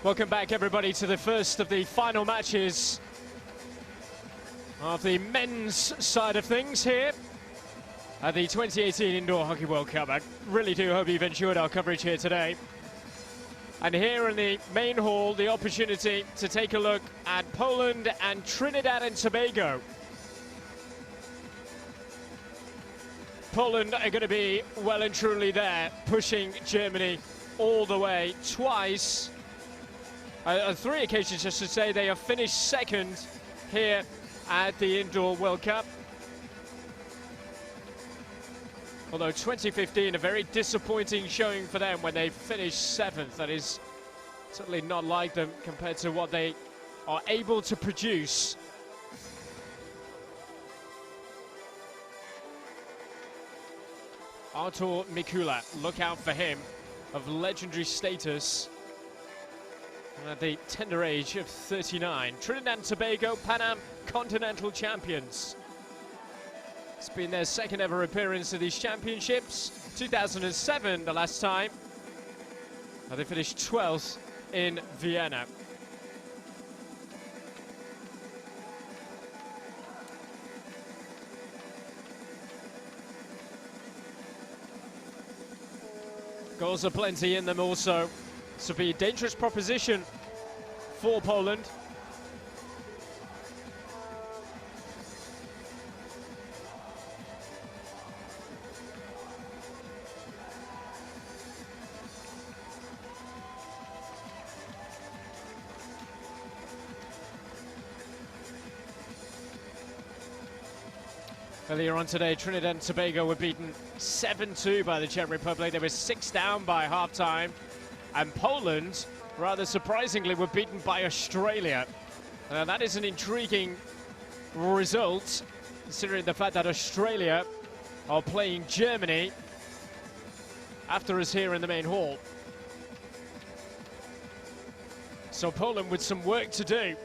Welcome back, everybody, to the first of the final matches of the men's side of things here at the 2018 Indoor Hockey World Cup. I really do hope you've enjoyed our coverage here today. And here in the main hall, the opportunity to take a look at Poland and Trinidad and Tobago. Poland are going to be well and truly there, pushing Germany all the way twice. On 3 occasions, I should say, they have finished second here at the Indoor World Cup. Although 2015, a very disappointing showing for them when they finished 7th. That is certainly not like them compared to what they are able to produce. Artur Mikula, look out for him, of legendary status at the tender age of 39. Trinidad and Tobago, Pan Am Continental champions. It's been their second ever appearance at these championships. 2007, the last time. Now they finished 12th in Vienna. Goals are plenty in them also. This will be a dangerous proposition for Poland. Earlier on today, Trinidad and Tobago were beaten 7-2 by the Czech Republic. They were 6 down by half-time. And Poland, rather surprisingly, were beaten by Australia. That is an intriguing result, considering the fact that Australia are playing Germany after us here in the main hall. So Poland with some work to do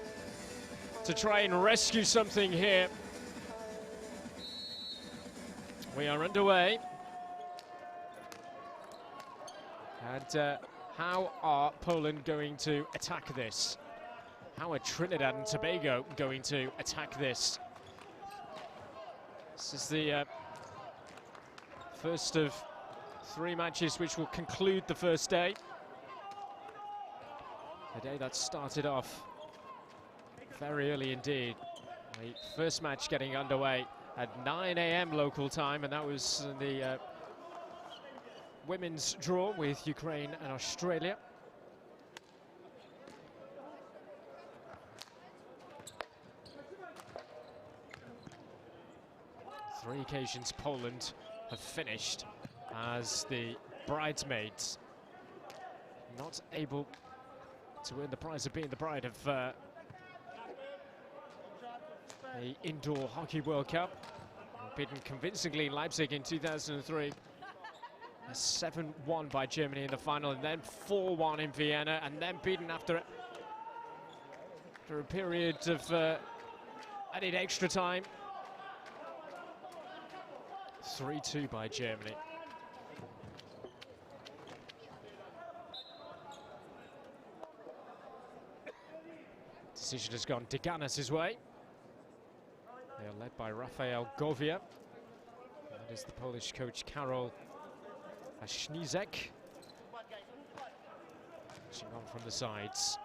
to try and rescue something here. We are underway. And how are Poland going to attack this? How are Trinidad and Tobago going to attack this? This is the first of 3 matches which will conclude the first day. A day that started off very early indeed. The first match getting underway at 9 AM local time, and that was the women's draw with Ukraine and Australia. Three occasions Poland have finished as the bridesmaids, not able to win the prize of being the bride of the Indoor Hockey World Cup. Beaten convincingly in Leipzig in 2003. 7-1 by Germany in the final, and then 4-1 in Vienna, and then beaten after a period of added extra time. 3-2 by Germany. Decision has gone Deganas' way. They are led by Rafael Govia. That is the Polish coach Karol Asznizek. Pushing on from the sides.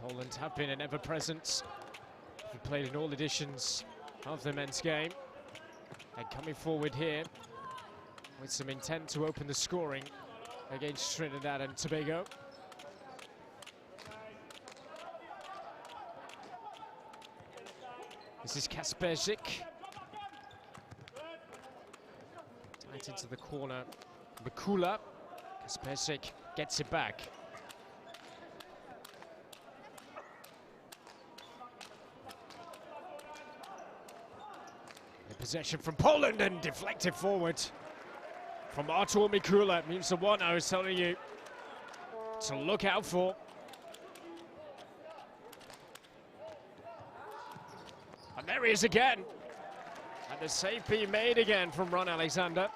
Poland have been an ever-present. They've played in all editions of the men's game. And coming forward here with some intent to open the scoring against Trinidad and Tobago. This is Kasperzik. Tight into the corner. Mikula. Kasperzik gets it back. The possession from Poland and deflected forward from Artur Mikula. It means the one I was telling you to look out for. And there he is again. And the save being made again from Ron Alexander.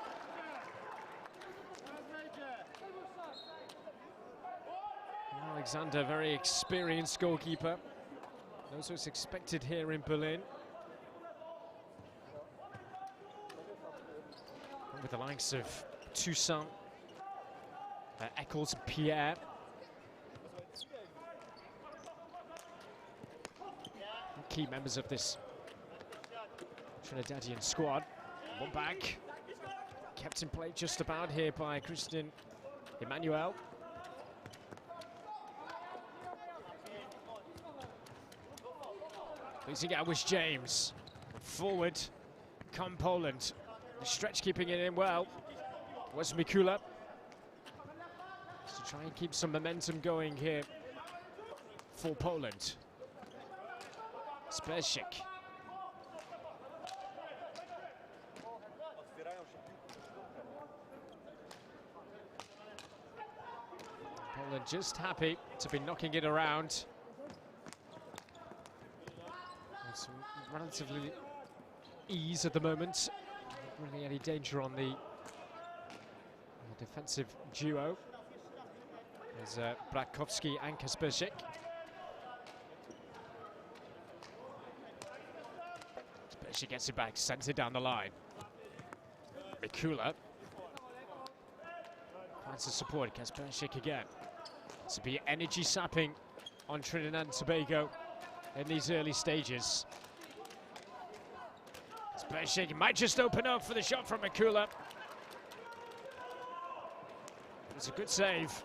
Alexander, very experienced goalkeeper. Knows what's expected here in Berlin. With the likes of Toussaint, Eccles, Pierre. Key members of this Trinidadian squad. One back. Kept in play just about here by Christian Emmanuel. Losing out was James. Forward, come Poland. The stretch keeping it in well was Mikula. To try and keep some momentum going here for Poland. Speszczyk. Poland just happy to be knocking it around. It's relatively ease at the moment. Not really any danger on the defensive duo. There's Brakowski and Kasperczyk. She gets it back, sends it down the line. Mikula finds the support, Kasperczyk again. To be energy sapping on Trinidad and Tobago in these early stages. Kasperczyk might just open up for the shot from Mikula. It's a good save.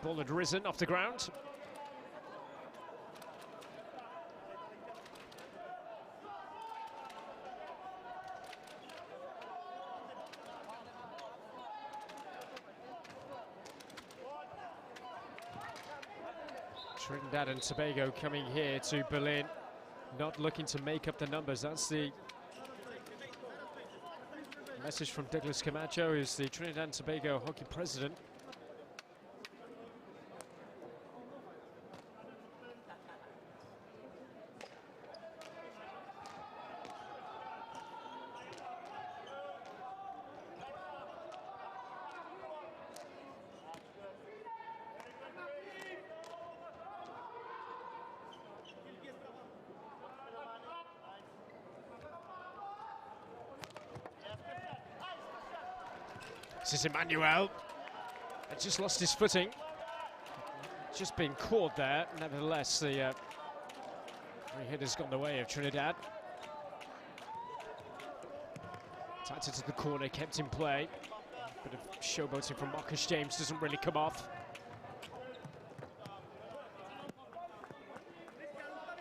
Ball had risen off the ground. Trinidad and Tobago coming here to Berlin, not looking to make up the numbers. That's the message from Douglas Camacho, who's the Trinidad and Tobago hockey president. This is Emmanuel. Had just lost his footing. Just been caught there. Nevertheless, the free hit has gone the way of Trinidad. Tighter to the corner, kept in play. Bit of showboating from Marcus James, doesn't really come off.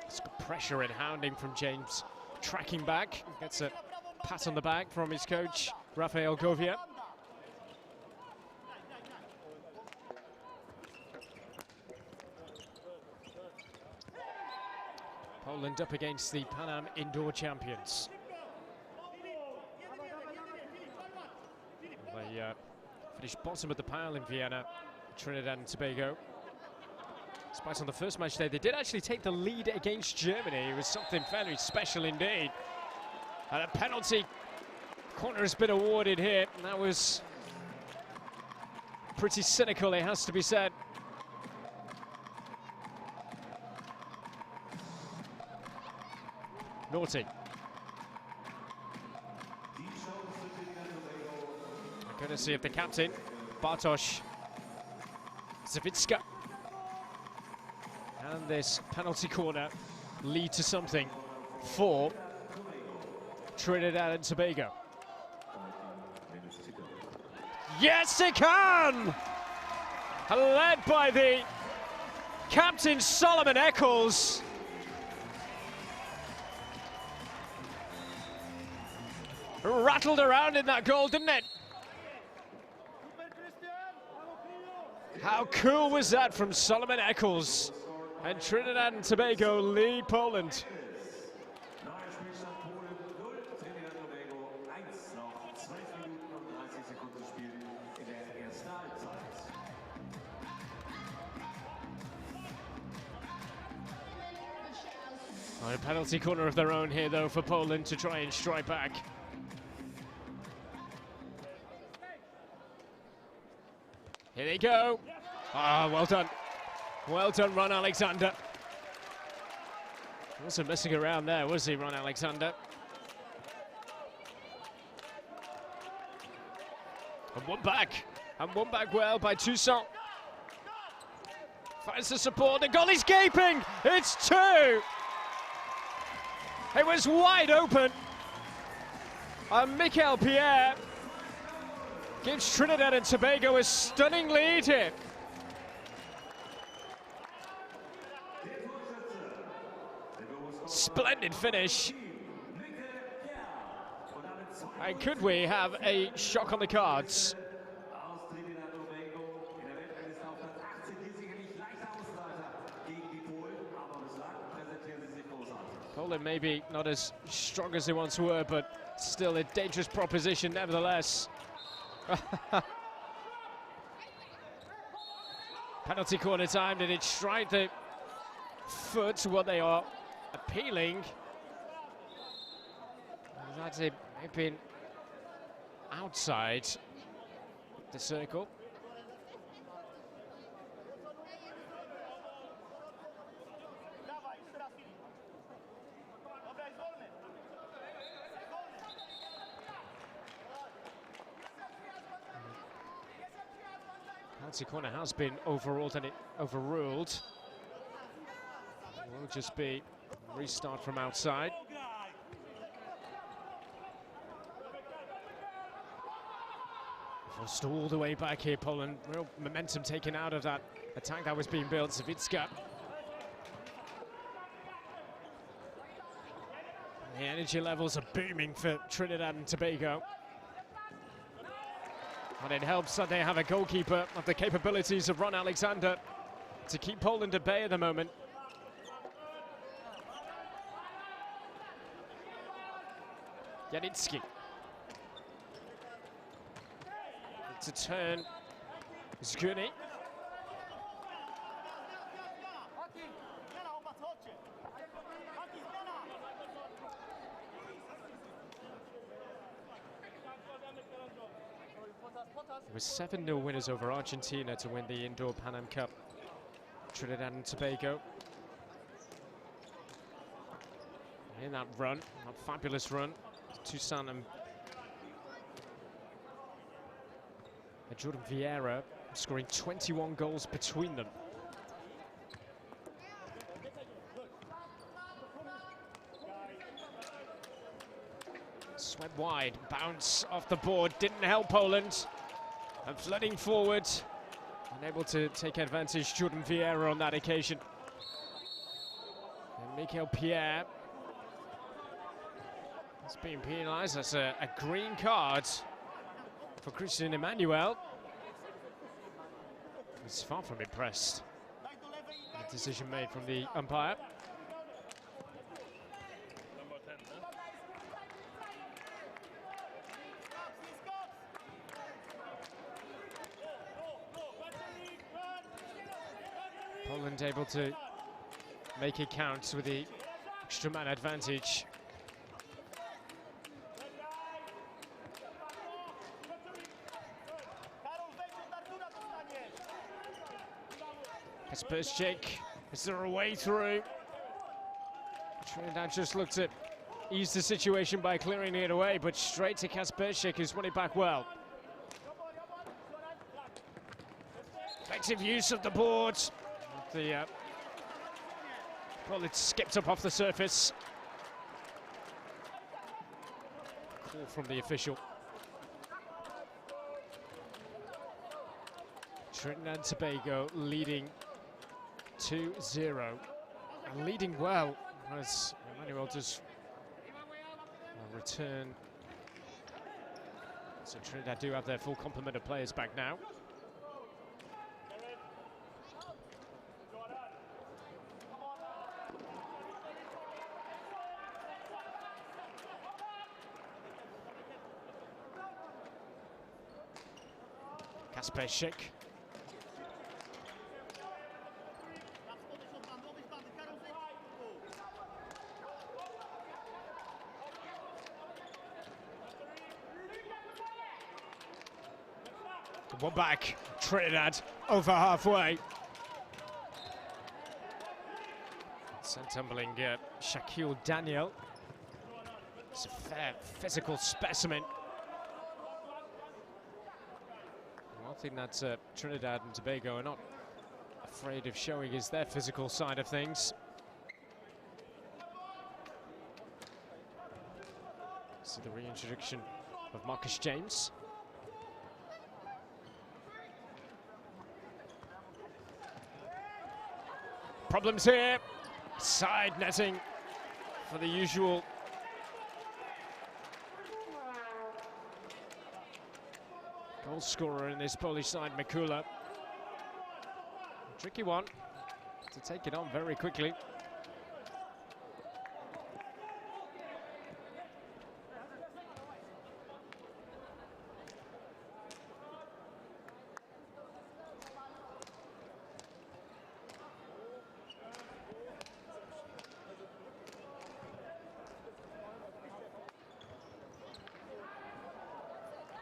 It's got pressure and hounding from James. Tracking back, gets a pat on the back from his coach, Rafael Govia. Poland up against the Pan Am indoor champions. They finished bottom of the pile in Vienna, Trinidad and Tobago. Despite on the first match day, they did actually take the lead against Germany. It was something fairly special indeed. And a penalty corner has been awarded here. And that was pretty cynical, it has to be said. Naughty. Courtesy of the captain, Bartosz Zawicka. And this penalty corner lead to something for Trinidad and Tobago. Yes, it can! Led by the captain, Solomon Eccles. Rattled around in that goal, didn't it? How cool was that from Solomon Eccles? And Trinidad and Tobago lead Poland. A penalty corner of their own here, though, for Poland to try and strike back. Here they go. Ah, well done. Well done, Ron Alexander. Wasn't messing around there, was he, Ron Alexander? And one back well by Toussaint. Finds the support, the goal is gaping! It's 2! It was wide open. And Michael Pierre gives Trinidad and Tobago a stunning lead here. Splendid finish. And could we have a shock on the cards? Poland maybe not as strong as they once were, but still a dangerous proposition nevertheless. Penalty corner time. Did it strike the foot? What they are appealing. That's it. Maybe outside the circle. Penalty corner has been overruled, and it overruled. It will just be a restart from outside. Forced all the way back here, Poland. Real momentum taken out of that attack that was being built. Zawicka. The energy levels are booming for Trinidad and Tobago. And it helps that they have a goalkeeper of the capabilities of Ron Alexander to keep Poland at bay at the moment. Janicki. To turn Zguni. It was 7-0 winners over Argentina to win the Indoor Pan Am Cup. Trinidad and Tobago. In that run, that fabulous run, Toussaint and Jordan Vieira scoring 21 goals between them. Swept wide, bounce off the board, didn't help Poland. And flooding forward, unable to take advantage, Jordan Vieira on that occasion. And Michael Pierre is being penalised. That's a green card for Christian Emmanuel. He's far from impressed. A decision made from the umpire. Poland able to make it count with the extra man advantage. Kasperczyk, is there a way through? Trinidad just looked to ease the situation by clearing it away, but straight to Kasperczyk, who's won it back well. Effective use of the board. Well, it skipped up off the surface. Call from the official. Trinidad and Tobago leading 2-0. And leading well as Emmanuel does return. So Trinidad do have their full complement of players back now. Kasperczyk. One back, Trinidad over halfway. Sent tumbling Shaquille Daniel. It's a fair physical specimen. One thing that Trinidad and Tobago are not afraid of showing is their physical side of things. So the reintroduction of Marcus James. Problems here. Side netting for the usual. Goal scorer in this Polish side, Mikula. Tricky one to take it on very quickly.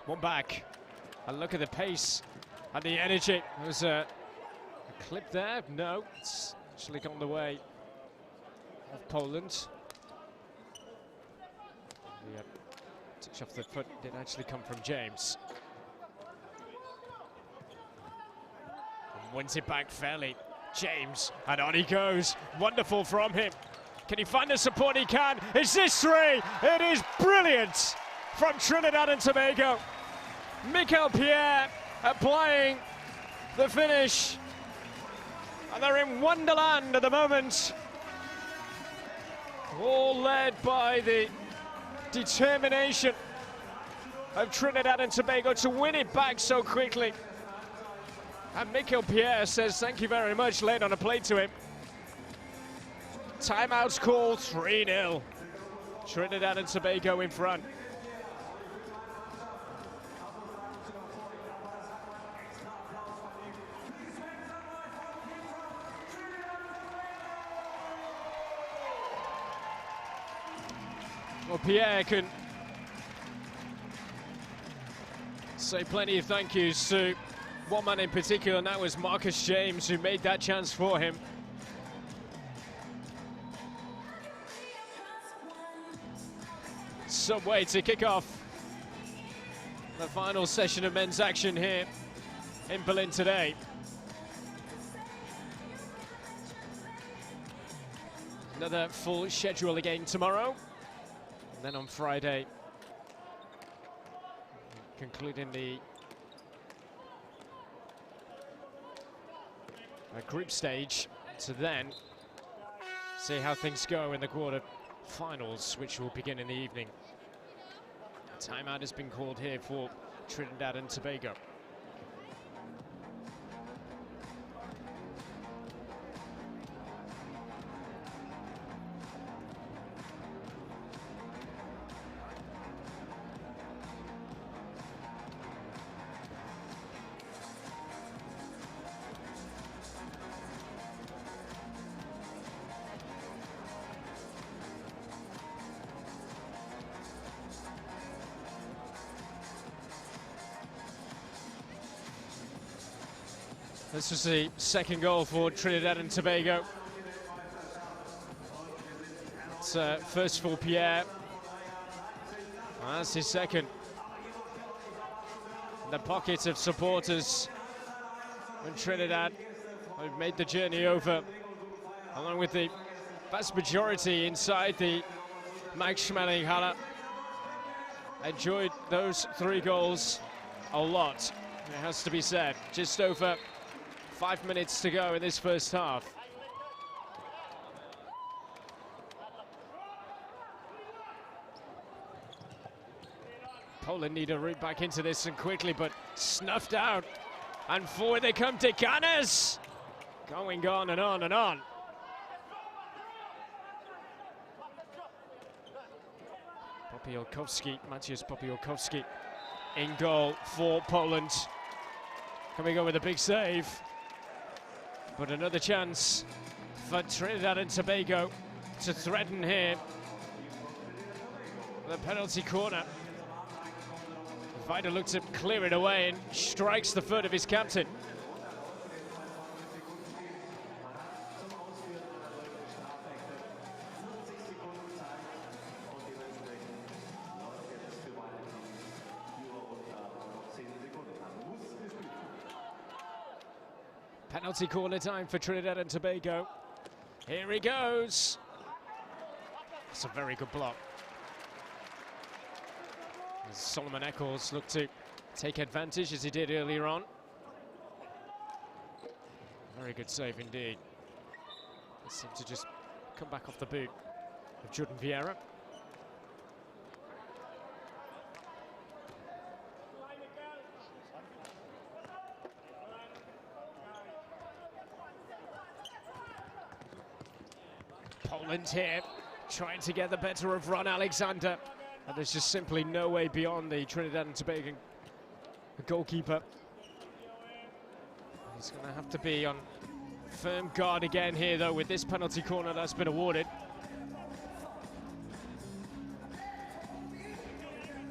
One back. And look at the pace and the energy. There's a clip there. No, it's actually gone the way of Poland. The touch off the foot did actually come from James. And wins it back fairly. James, and on he goes. Wonderful from him. Can he find the support? He can. Is this three? It is brilliant from Trinidad and Tobago. Mikel Pierre applying the finish. And they're in wonderland at the moment. All led by the determination of Trinidad and Tobago to win it back so quickly. And Mikel Pierre says thank you very much, laid on a plate to him. Timeouts called, 3-0. Trinidad and Tobago in front. Well, Pierre can say plenty of thank yous to one man in particular, and that was Marcus James, who made that chance for him. Some way to kick off the final session of men's action here in Berlin today. Another full schedule again tomorrow. Then on Friday, concluding the group stage, to then see how things go in the quarter-finals, which will begin in the evening. A timeout has been called here for Trinidad and Tobago. This was the second goal for Trinidad and Tobago. It's first for Pierre. And that's his second. In the pocket of supporters in Trinidad, who've made the journey over, along with the vast majority inside the Max Schmeling-Halle. Enjoyed those 3 goals a lot, it has to be said. Just over 5 minutes to go in this first half. Poland need a route back into this and quickly, but snuffed out. And forward they come to Canas. Going on and on and on. Popielkowski, Maciej Popielkowski in goal for Poland. Can we go with a big save? But another chance for Trinidad and Tobago to threaten here the penalty corner. Fighter looks to clear it away and strikes the foot of his captain. Penalty corner time for Trinidad and Tobago. Here he goes. That's a very good block. As Solomon Eccles looked to take advantage as he did earlier on. Very good save indeed. It seemed to just come back off the boot of Jordan Vieira. Poland here, trying to get the better of Ron Alexander. And there's just simply no way beyond the Trinidad and Tobago goalkeeper. He's going to have to be on firm guard again here, though, with this penalty corner that's been awarded.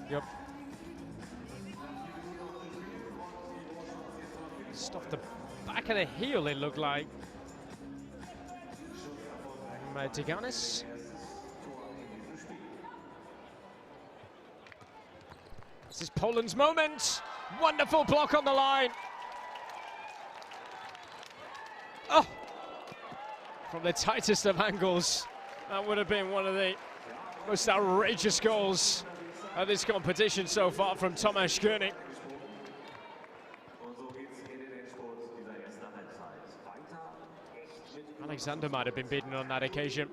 Yep. Just off the back of the heel, it looked like. Tiganis. This is Poland's moment. Wonderful block on the line. Oh! From the tightest of angles. That would have been one of the most outrageous goals of this competition so far from Tomasz Koenig. Alexander might have been beaten on that occasion.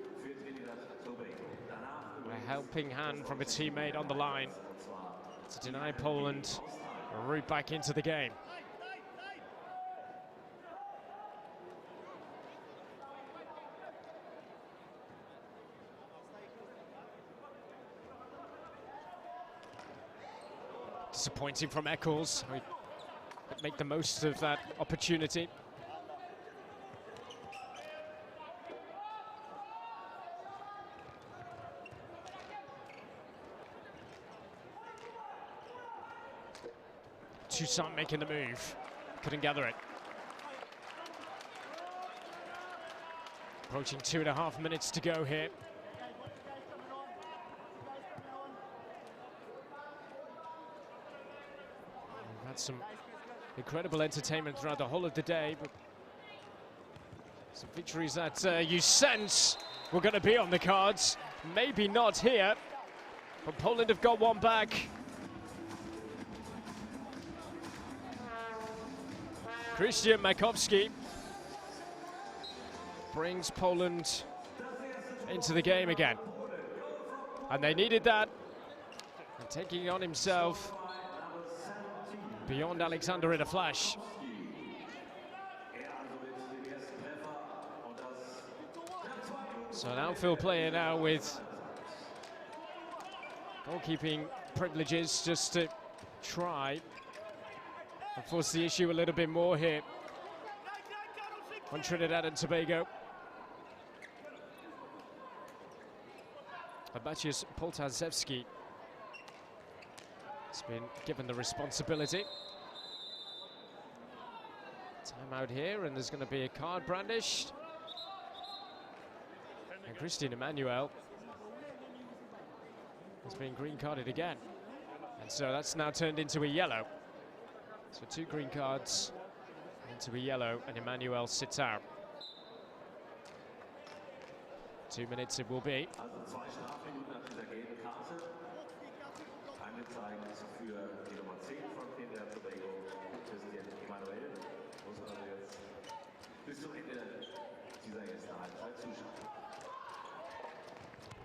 A helping hand from a teammate on the line to deny Poland a route back into the game. Disappointing from Eccles. He could make the most of that opportunity. Toussaint making the move, couldn't gather it. Approaching 2.5 minutes to go here. We've had some incredible entertainment throughout the whole of the day, but some victories that you sense were going to be on the cards. Maybe not here, but Poland have got one back. Christian Makowski brings Poland into the game again. And they needed that. And taking on himself beyond Alexander in a flash. So an outfield player now with goalkeeping privileges just to try and force the issue a little bit more here on Trinidad and Tobago. Abacius Poltazewski has been given the responsibility. Time out here, and there's going to be a card brandished. And Christian Emmanuel has been green carded again. And so that's now turned into a yellow. So 2 green cards into a yellow, and Emmanuel sits out. 2 minutes it will be.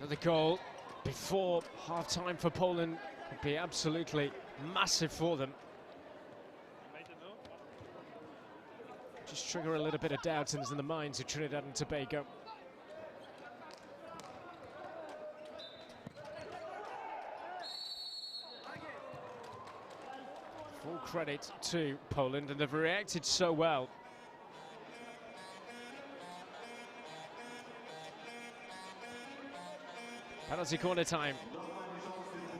Another goal before half-time for Poland would be absolutely massive for them. Just trigger a little bit of doubt in the minds of Trinidad and Tobago. Full credit to Poland, and they've reacted so well. Penalty corner time.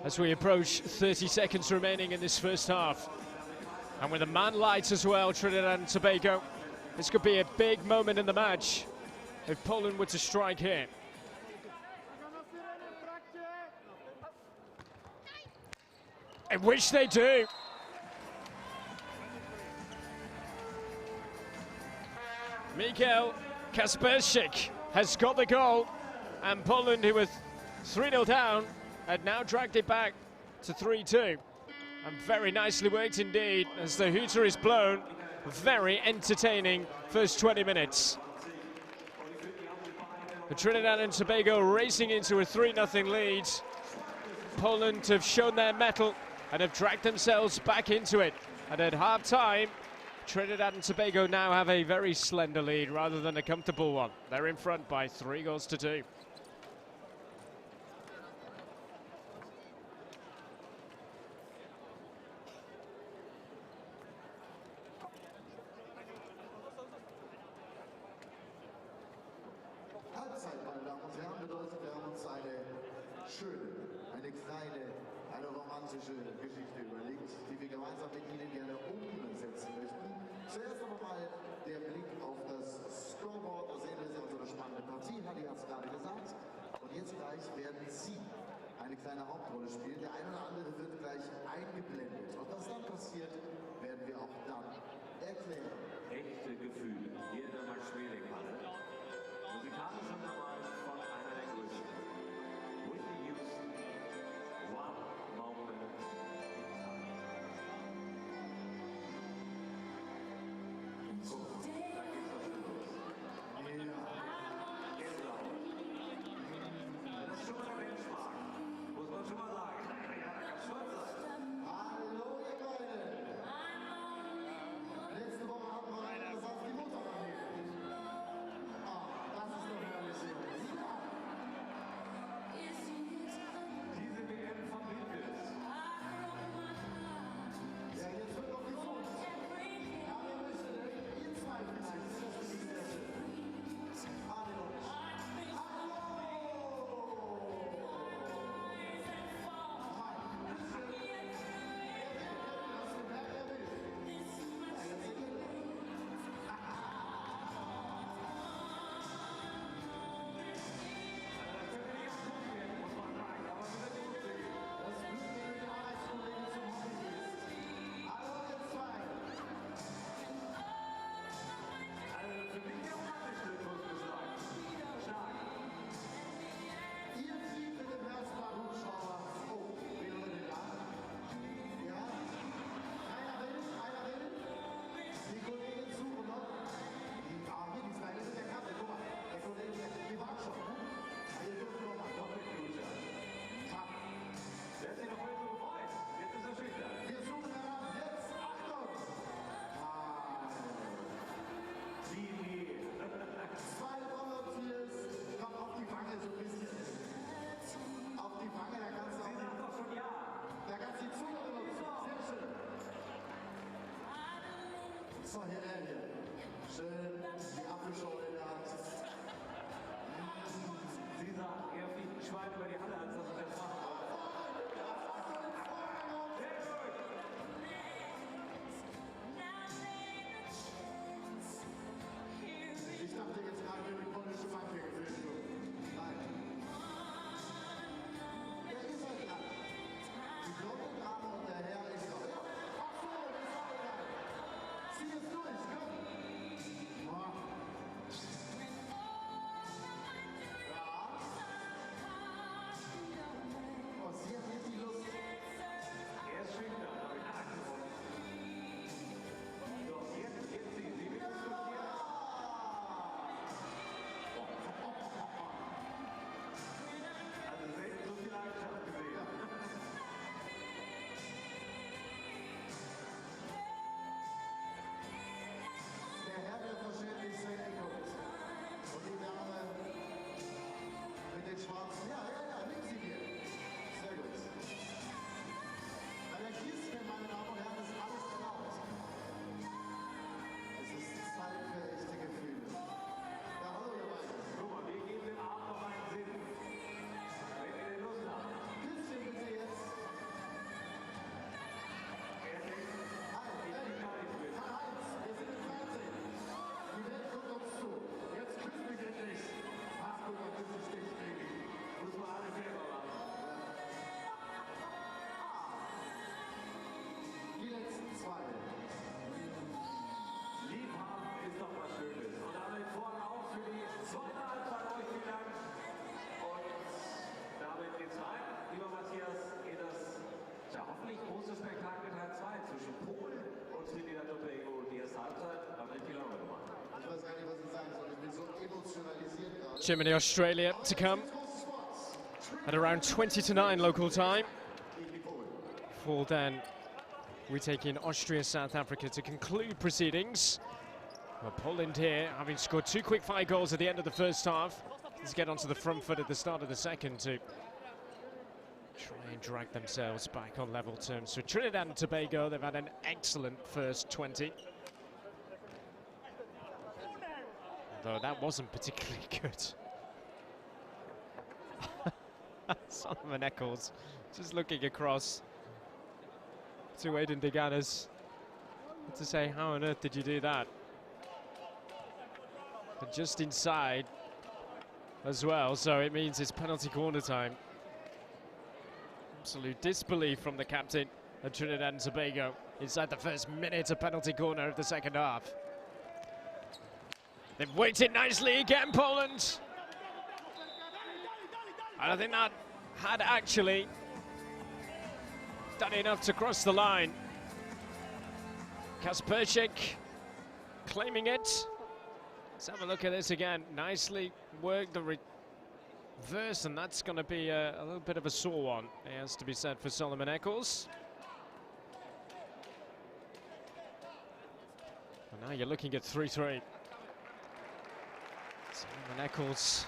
as we approach 30 seconds remaining in this first half. And with a man light as well, Trinidad and Tobago. This could be a big moment in the match if Poland were to strike here. In which they do. Miguel Kasperczyk has got the goal, and Poland, who were 3-0 down, had now dragged it back to 3-2. And very nicely worked indeed as the hooter is blown. Very entertaining first 20 minutes. The Trinidad and Tobago racing into a 3-0 lead. Poland have shown their mettle and have dragged themselves back into it. And at half-time, Trinidad and Tobago now have a very slender lead rather than a comfortable one. They're in front by 3-2. Halbzeit, meine Damen und Herren, bedeutet, wir haben uns eine schöne, eine kleine, eine romantische Geschichte überlegt, die wir gemeinsam mit Ihnen gerne umsetzen möchten. Zuerst aber mal der Blick auf das Scoreboard. Da sehen wir sehr unsere spannende Partie. Halli hat es gerade gesagt. Und jetzt gleich werden Sie eine kleine Hauptrolle spielen. Der eine oder andere wird gleich eingeblendet. Und was dann passiert, werden wir auch dann erklären. Echte Gefühle hier in der Max-Schmeling-Halle. Musikalisch untermalt von einer der größten. Whitney Houston, One Moment in Time. So, da geht's doch schon los. Gänsehaut. Das ist schon mal ein Benchmark, muss man schon mal sagen. Ja, da kann stolz sein. Hallo, ihr beiden! Letzte Woche hatten wir einen, das auf die Mutter erlebt. Das ist doch herrlich. Diese WM verbindet es. Ja, jetzt wird noch gesund. Ja, wir müssen ihr zwei vielleicht. Das ist sehr schön. Hallo. So, hier, schön die Apfelschorle in der Hand. Sie sagt, er fliegt ein Schwein über die Halle, als dass er das machen wollte. Ich dachte jetzt gerade, wir die polnische Mafia gefilmt wurden. Nein. Ja, ihr seid dran. Die Glocke, Dame und der Herr ist noch. Ja, ach so, das ist auch egal. Zieh es durch, komm. Ja. Ja. Germany, Australia to come at around 20 to 9 local time. Before then, we take in Austria, South Africa to conclude proceedings. Well, Poland here, having scored 2 quick-fire goals at the end of the first half, let's get onto the front foot at the start of the second to try and drag themselves back on level terms. So Trinidad and Tobago, they've had an excellent first 20. Although that wasn't particularly good. Solomon Eccles just looking across to Aiden Deganas to say, how on earth did you do that? But just inside as well, so it means it's penalty corner time. Absolute disbelief from the captain of Trinidad and Tobago inside the first minute of penalty corner of the second half. They've waited nicely again, Poland. And I think that had actually done enough to cross the line. Kasperczyk claiming it. Let's have a look at this again. Nicely worked the reverse, and that's going to be a little bit of a sore one, it has to be said, for Solomon Eccles. And now you're looking at 3-3. Solomon Eccles.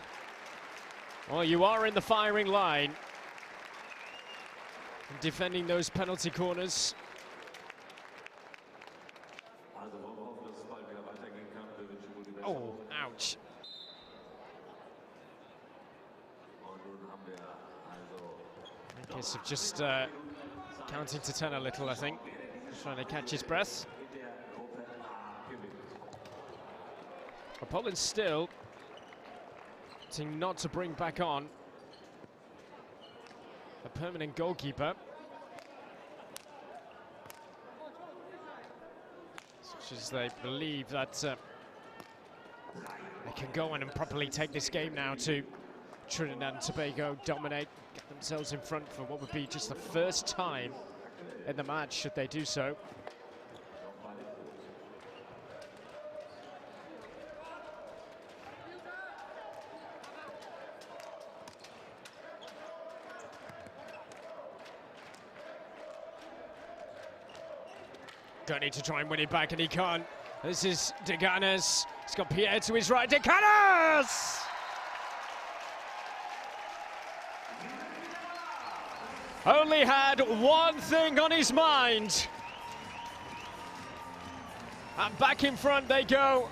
Well, you are in the firing line, defending those penalty corners. Oh, ouch. In case of just counting to 10 a little, I think. Just trying to catch his breath. But Poland still wanting not to bring back on a permanent goalkeeper. Such as they believe that they can go on and properly take this game now to Trinidad and Tobago, dominate, get themselves in front for what would be just the first time in the match, should they do so. Gurney to try and win it back, and he can't. This is Deganas. He's got Pierre to his right. Deganas! Only had one thing on his mind. And back in front they go.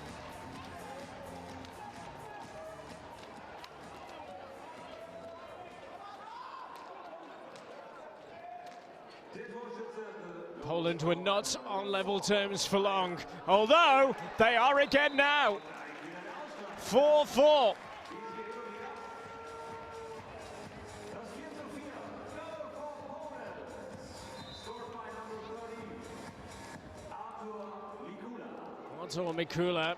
Poland were not on level terms for long, although they are again now. 4-4. Artur Mikula,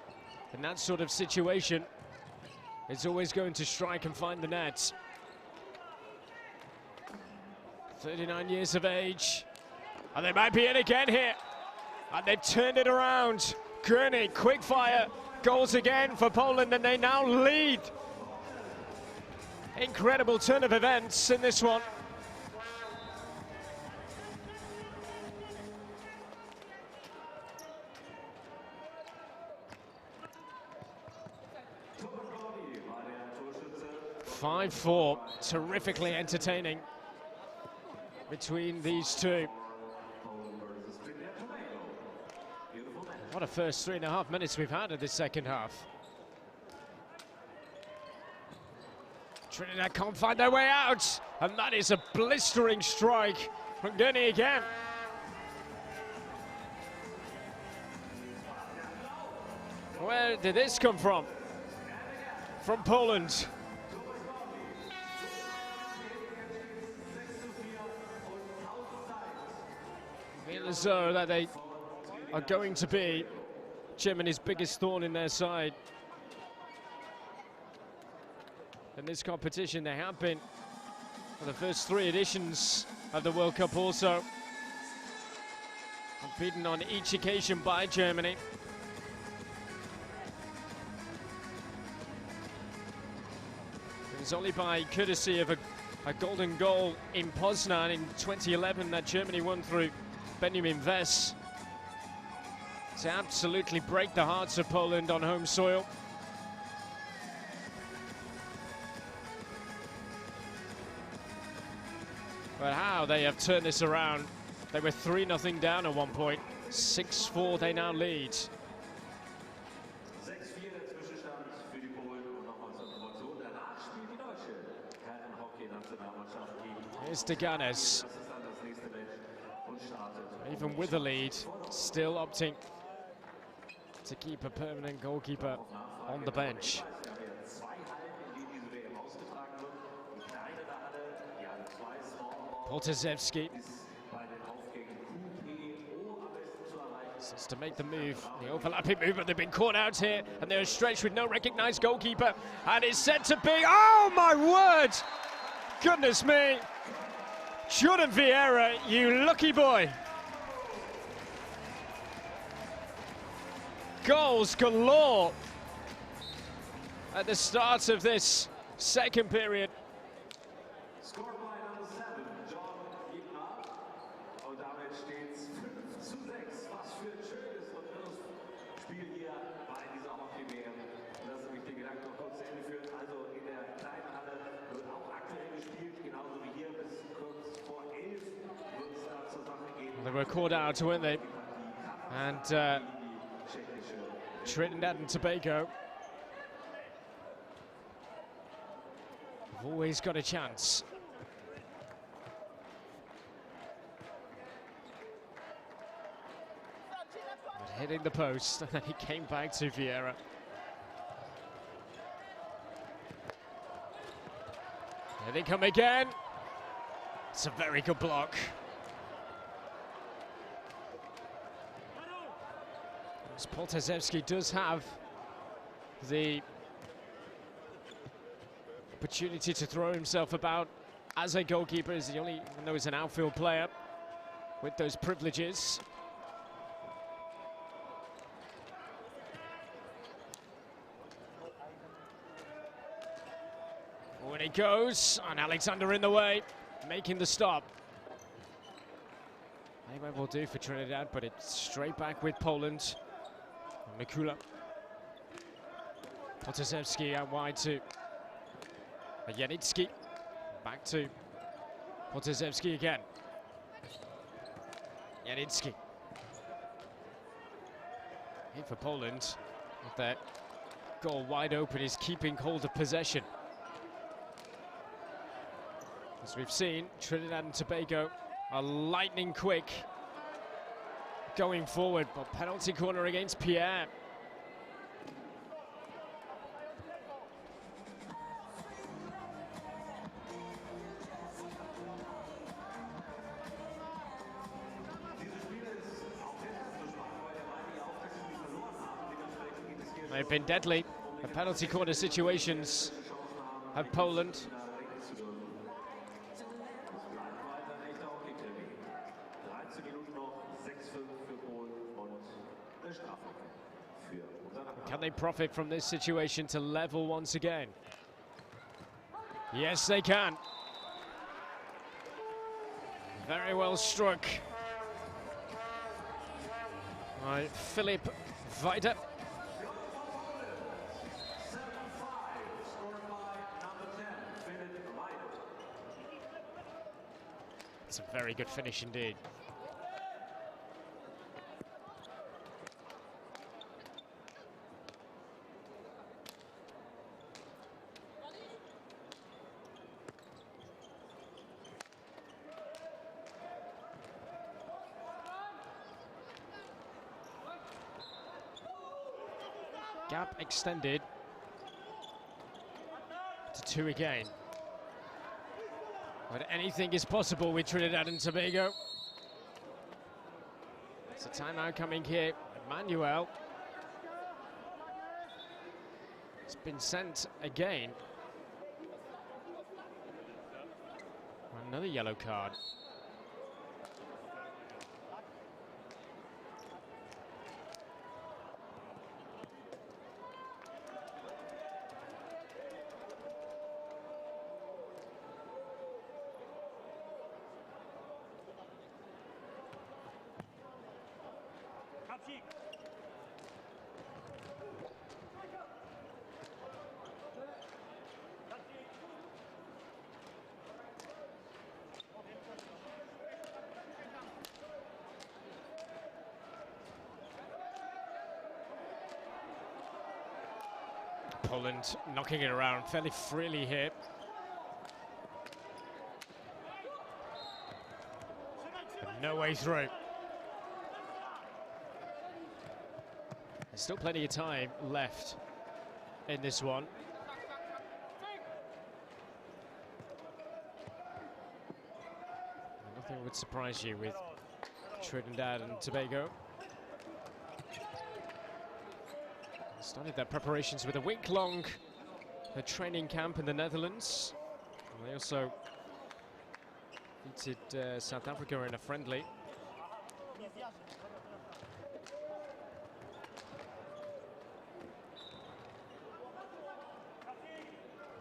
in that sort of situation, is always going to strike and find the net. 39 years of age. And they might be in again here. And they've turned it around. Gurney, quick fire, goals again for Poland, and they now lead. Incredible turn of events in this one. Tobago 5-4, terrifically entertaining between these two. What a first 3.5 minutes we've had of this second half. Trinidad can't find their way out, and that is a blistering strike from Gurney again. Where did this come from? From Poland. Feel as though that they are going to be Germany's biggest thorn in their side. In this competition, they have been for the first 3 editions of the World Cup also. Beaten on each occasion by Germany. was only by courtesy of a golden goal in Poznan in 2011 that Germany won through Benjamin Vess to absolutely break the hearts of Poland on home soil. But how they have turned this around. They were 3-0 down at one point. 6-4 they now lead. 6-4 der Zwischenstand für die Polen und nochmal zur Information. Danach spielt die deutsche Herrenhockey-Nationalmannschaft gegen. Here's Deganes. Das ist dann das nächste Match und startet. Even with the lead, still opting to keep a permanent goalkeeper on the bench. Poltazewski starts to make the move, the overlapping move, but they've been caught out here, and they're stretched with no recognised goalkeeper, and it's set to be, oh my word! Goodness me! Jordan Vieira, you lucky boy! Goals galore at the start of this second period. Scored by number 7, John Gegner. Und damit steht es 5-6. Was für ein schönes und irres Spiel hier bei dieser Hockey-WM. Lassen mich den Gedanken noch kurz zu Ende führen. Also in der kleinen Halle wird auch aktuell gespielt, genauso wie hier bis kurz vor 11 wird es da zur Sache gehen. They were caught out, weren't they? And Trinidad and Tobago have always got a chance. But hitting the post, and then he came back to Vieira. Here they come again. It's a very good block. Poltazewski does have the opportunity to throw himself about as a goalkeeper, as he only, even though he's an outfield player with those privileges. When he goes, and Alexander in the way, making the stop. Anyway, will do for Trinidad, but it's straight back with Poland. Mikula. Poltazewski out wide to Janicki. Back to Poltazewski again. Janicki. In for Poland. With that goal wide open is keeping hold of possession. As we've seen, Trinidad and Tobago are lightning quick going forward, but penalty corner against Pierre. They've been deadly. The penalty corner situations have Poland. Can they profit from this situation to level once again? Yes, they can. Very well struck by Philip Weide. It's a very good finish indeed. Gap extended to 2 again. But anything is possible with Trinidad and Tobago. It's a timeout coming here. Emmanuel has been sent again. Another yellow card. Poland knocking it around fairly freely here. But no way through. There's still plenty of time left in this one. Nothing would surprise you with Trinidad and Tobago. Started their preparations with a week-long training camp in the Netherlands. And they also defeated South Africa in a friendly.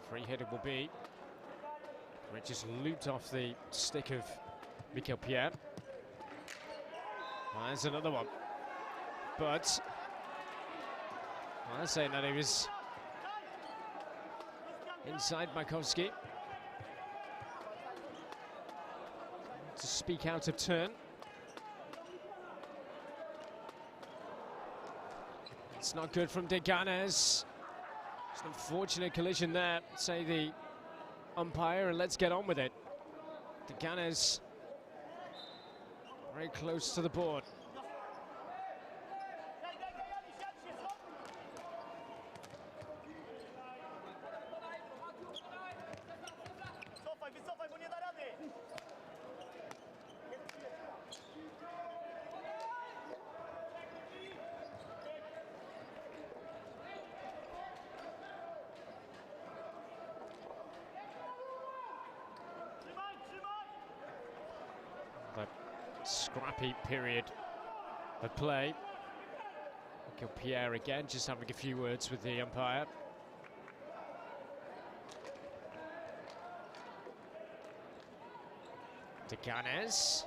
Free hit it will be. It just looped off the stick of Mikel Pierre. Well, there's another one. But I'm saying that he was inside Makovsky. To speak out of turn. It's not good from De Ganes. It's an unfortunate collision there, say the umpire, and let's get on with it. De Ganes very close to the board. Scrappy period of play. Mikel Pierre again, just having a few words with the umpire. De Ganes,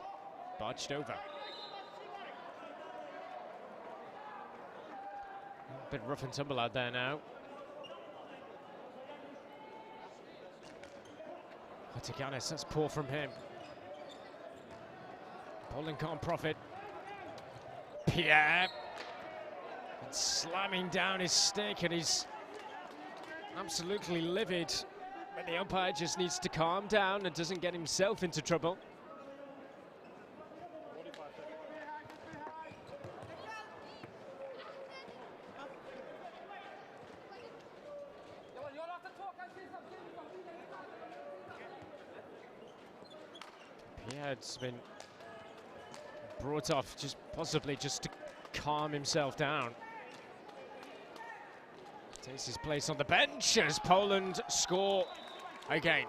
barged over. A bit rough and tumble out there now. De Ganes, that's poor from him. Poland can't profit. Pierre slamming down his stick, and he's absolutely livid. But the umpire just needs to calm down and doesn't get himself into trouble. Pierre's been brought off just possibly just to calm himself down. Takes his place on the bench as Poland score again.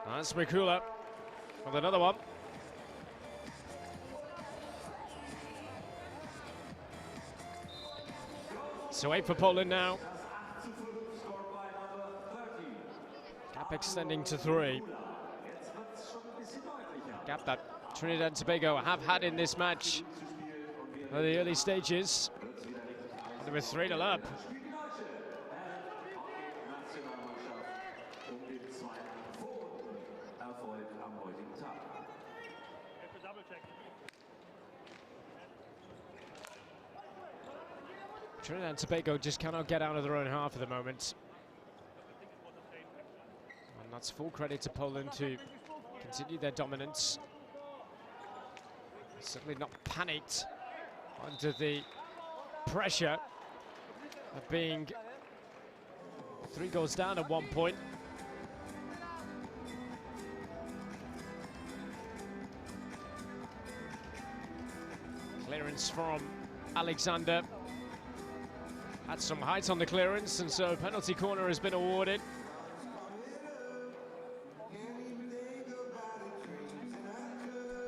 That's Mikula with another one. So 8 for Poland now. Gap extending to 3. Gap that Trinidad and Tobago have had in this match at the early stages. They were 3-0 up. Trinidad and Tobago just cannot get out of their own half at the moment. And that's full credit to Poland to continue their dominance. Certainly not panicked under the pressure of being 3 goals down at one point. Clearance from Alexander. Had some height on the clearance, and so penalty corner has been awarded.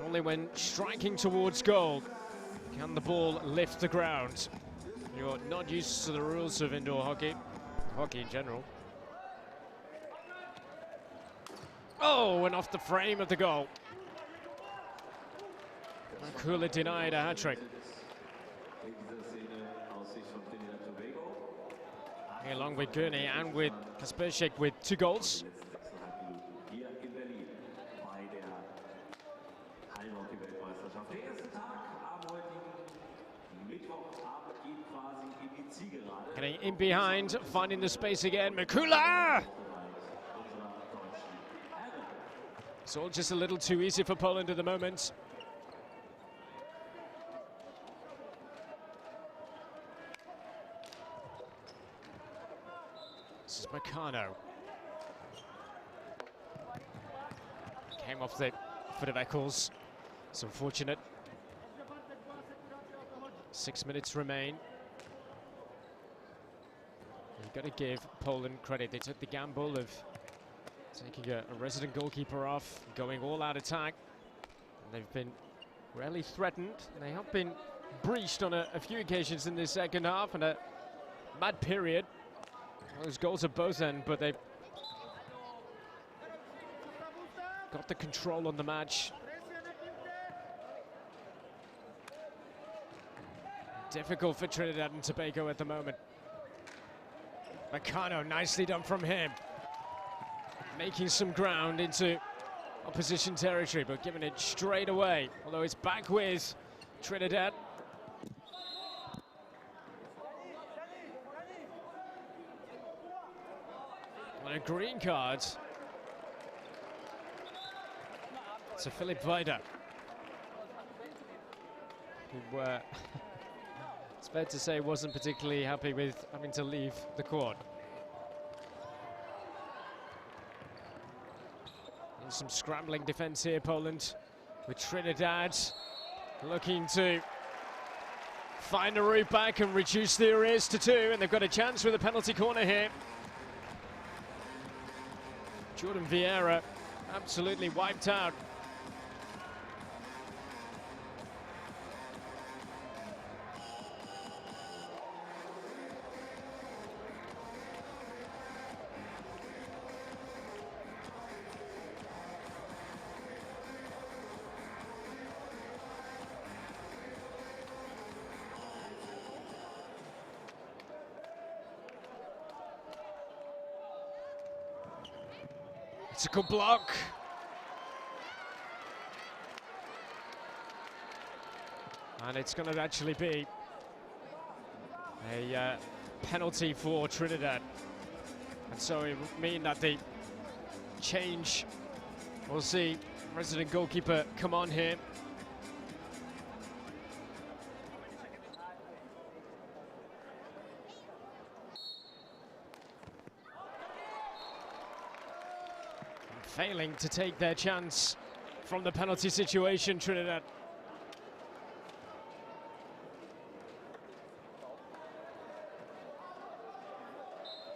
Only when striking towards goal can the ball lift the ground. You're not used to the rules of indoor hockey in general. Oh, and off the frame of the goal. Makula denied a hat-trick. in dieser Szene aus Sicht von Trinidad Tobago. Along with Gurney and with Kasperczyk with 2 goals. Hier in Berlin bei der Hallenhockey-Weltmeisterschaft. Der erste Tag am heutigen Mittwochabend geht quasi in die Zielgerade. Getting in behind, finding the space again. Mikula! It's all just a little too easy for Poland at the moment. This is Meccano. Came off the foot of Eccles. It's unfortunate. 6 minutes remain. You've got to give Poland credit. They took the gamble of taking a resident goalkeeper off, going all out attack. And they've been rarely threatened. They have been breached on a few occasions in this second half, and a mad period. Those goals at both ends, but they've got the control on the match. Difficult for Trinidad and Tobago at the moment. Meccano, nicely done from him. Making some ground into opposition territory, but giving it straight away. Although it's back with Trinidad. On a green card to Philip Vida, who it's fair to say wasn't particularly happy with having to leave the court. And some scrambling defense here, Poland, with Trinidad looking to find a route back and reduce the arrears to 2, and they've got a chance with a penalty corner here. Jordan Vieira absolutely wiped out. It's a good block. And it's going to actually be a penalty for Trinidad. And so it would mean that the change, we'll see resident goalkeeper come on here. Failing to take their chance from the penalty situation, Trinidad.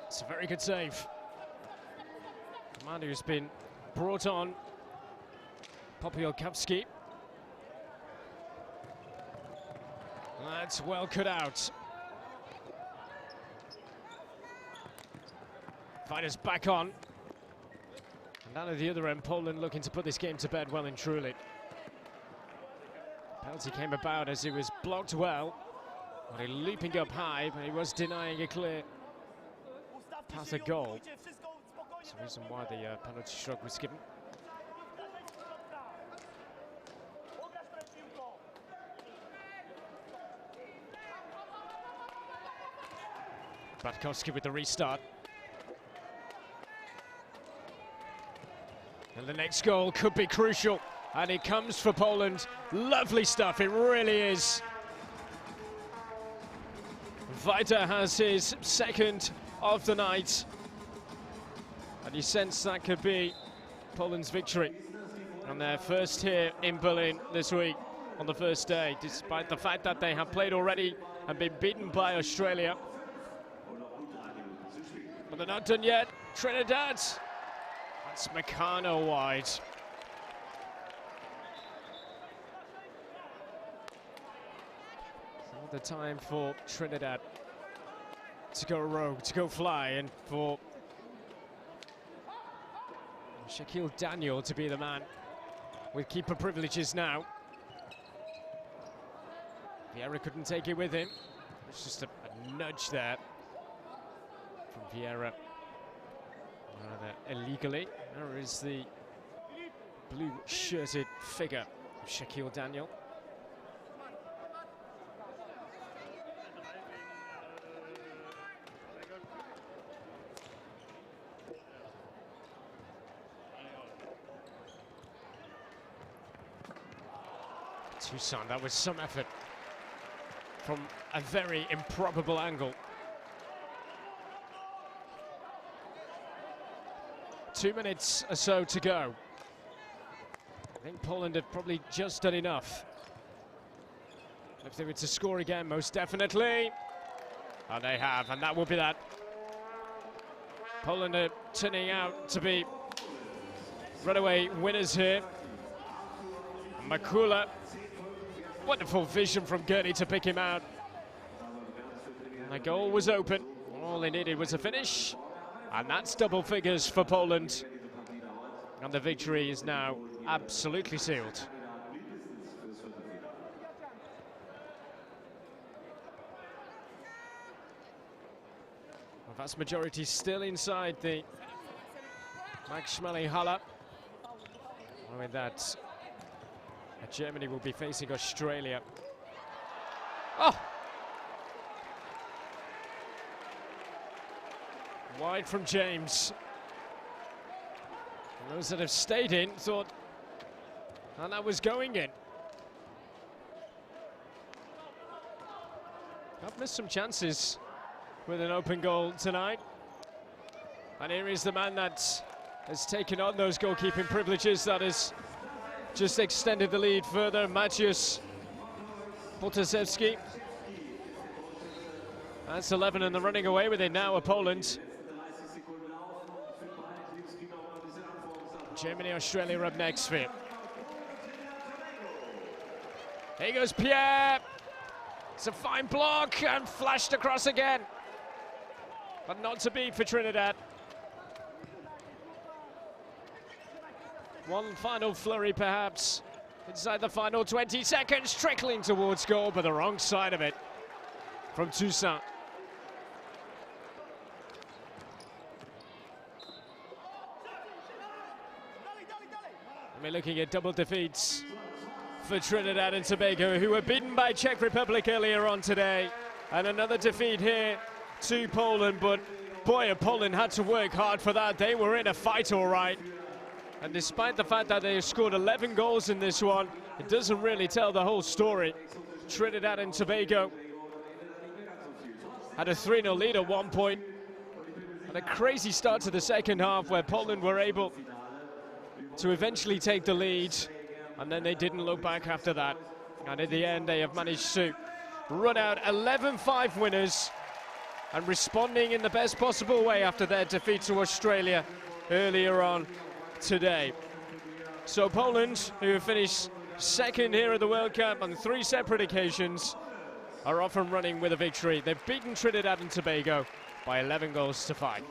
It's a very good save. The man who's been brought on, Popielkowski. That's well cut out. Vida's back on. Down at the other end, Poland looking to put this game to bed well and truly. Penalty came about as he was blocked well. But he leaping up high, but he was denying a clear path of goal. That's the reason why the penalty stroke was given. Batkowski with the restart. And the next goal could be crucial, and it comes for Poland. Lovely stuff, it really is. Vida has his second of the night, and you sense that could be Poland's victory. And their first here in Berlin this week on the first day, despite the fact that they have played already and been beaten by Australia. But they're not done yet. Trinidad. That's Meccano wide. Another time for Trinidad to go rogue, to go fly, and for Shaquille Daniel to be the man with keeper privileges now. Vieira couldn't take it with him. It's just a nudge there from Vieira. Rather illegally. There is the blue-shirted figure of Shaquille Daniel. Toussaint, that was some effort from a very improbable angle. 2 minutes or so to go. I think Poland have probably just done enough. If they were to score again, most definitely. And they have, and that will be that. Poland are turning out to be runaway winners here. Makula, wonderful vision from Gurney to pick him out. And the goal was open. All they needed was a finish. And that's double figures for Poland. And the victory is now absolutely sealed. The vast majority still inside the Max Schmeling-Halle. With that, Germany will be facing Australia. Oh! Wide from James. And those that have stayed in thought, and that was going in. I've missed some chances with an open goal tonight. And here is the man that has taken on those goalkeeping privileges, that has just extended the lead further. Maciusz Potasevski. That's 11 and they're running away with it now, Poland. Germany, Australia are up next for it. Here goes Pierre. It's a fine block and flashed across again. But not to be for Trinidad. One final flurry perhaps. Inside the final 20 seconds, trickling towards goal, but the wrong side of it from Toussaint. We're looking at double defeats for Trinidad and Tobago, who were beaten by Czech Republic earlier on today. And another defeat here to Poland, but boy, Poland had to work hard for that. They were in a fight all right. And despite the fact that they scored 11 goals in this one, it doesn't really tell the whole story. Trinidad and Tobago had a 3-0 lead at one point. And a crazy start to the second half where Poland were able to eventually take the lead. And then they didn't look back after that. And in the end, they have managed to run out 11-5 winners and responding in the best possible way after their defeat to Australia earlier on today. So Poland, who finished second here at the World Cup on 3 separate occasions, are off and running with a victory. They've beaten Trinidad and Tobago by 11 goals to 5.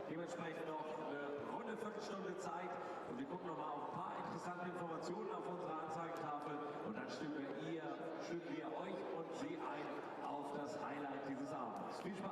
Dementsprechend noch eine runde Viertelstunde Zeit und wir gucken noch mal auf ein paar interessante Informationen auf unserer Anzeigetafel und dann stimmen wir euch und Sie ein auf das Highlight dieses Abends. Viel Spaß!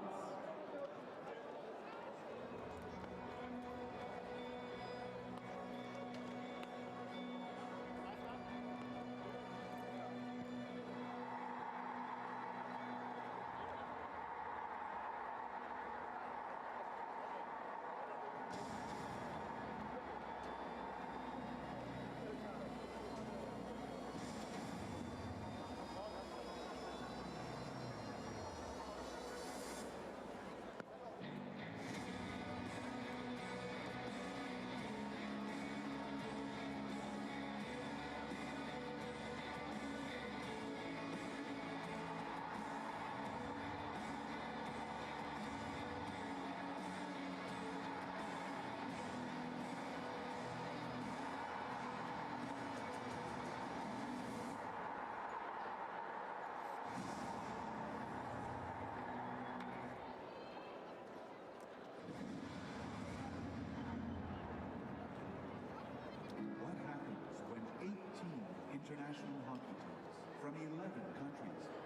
international hockey teams from 11 countries.